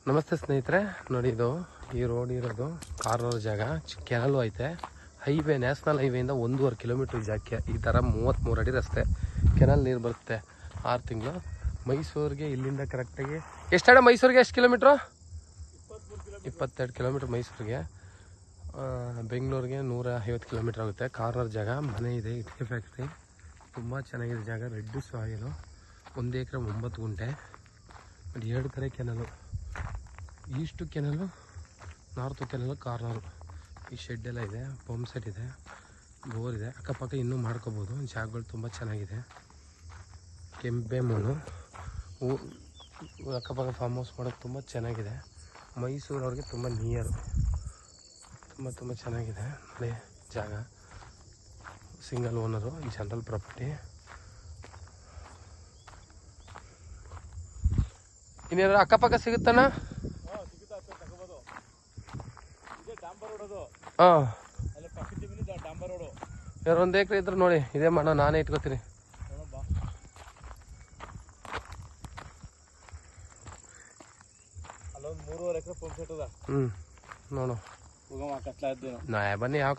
ನಮಸ್ತೆ ಸ್ನೇಹಿತರೆ, ನೋಡಿ ಇದು ಈ ರೋಡ್ ಇರೋದು ಕಾರ್ನರ್ ಜಾಗ. ಕೆನಲು ಐತೆ. ಹೈವೇ, ನ್ಯಾಷನಲ್ ಹೈವೇಯಿಂದ 1.5 ಕಿಲೋಮೀಟ್ರ್ ಜಾಗಕ್ಕೆ ಈ ಥರ 33 ಅಡಿ ರಸ್ತೆ. ಕೆನಲ್ ನೀರು ಬರುತ್ತೆ 6 ತಿಂಗಳು. ಮೈಸೂರಿಗೆ ಇಲ್ಲಿಂದ ಕರೆಕ್ಟಾಗಿ ಎಷ್ಟಡೆ? ಮೈಸೂರಿಗೆ ಎಷ್ಟು ಕಿಲೋಮೀಟ್ರು? 22 ಕಿಲೋಮೀಟ್ರ್ ಮೈಸೂರಿಗೆ. ಬೆಂಗಳೂರಿಗೆ 150 ಕಿಲೋಮೀಟ್ರ್ ಆಗುತ್ತೆ. ಕಾರ್ನರ್ ಜಾಗ, ಮನೆ ಇದೆ, ಇಟ್ಟಿಗೆ ಫ್ಯಾಕ್ಟ್ರಿ, ತುಂಬ ಚೆನ್ನಾಗಿದೆ ಜಾಗ. ರೆಡ್ ಸಾಯಿಲು, 1 ಎಕರೆ 9 ಗುಂಟೆ. ನೋಡಿ 2 ಕಡೆ ಕೆನಲು, ಈಸ್ಟು ಕೆನಲು, ನಾರ್ತು ಕೆನಲು, ಕಾರ್ನರು. ಈ ಶೆಡ್ ಎಲ್ಲ ಇದೆ, ಪಂಪ್ ಸೆಟ್ ಇದೆ, ಬೋರ್ ಇದೆ. ಅಕ್ಕಪಕ್ಕ ಇನ್ನೂ ಮಾಡ್ಕೋಬೋದು. ಜಾಗಗಳು ತುಂಬ ಚೆನ್ನಾಗಿದೆ. ಕೆಂಪೆ ಮಣ್ಣು, ಅಕ್ಕಪಕ್ಕ ಫಾರ್ಮ್ ಹೌಸ್ ಮಾಡೋದು ತುಂಬ ಚೆನ್ನಾಗಿದೆ. ಮೈಸೂರವ್ರಿಗೆ ತುಂಬ ನಿಯರು, ತುಂಬ ಚೆನ್ನಾಗಿದೆ. ನೋಡಿ ಜಾಗ, ಸಿಂಗಲ್ ಓನರು, ಜನರಲ್ ಪ್ರಾಪರ್ಟಿ. ಇನ್ನೇನಾದ್ರು ಅಕ್ಕಪಕ್ಕ ಸಿಗುತ್ತಣ್ಣ? ಹಾಂ, 1 ಎಕರೆ ಇದ್ರೆ ನೋಡಿ ಇದೇ ಮಾಡೋ, ನಾನೇ ಇಟ್ಕೋತೀನಿ. ನೋಡು ನಾ ಬನ್ನಿ, ಯಾವ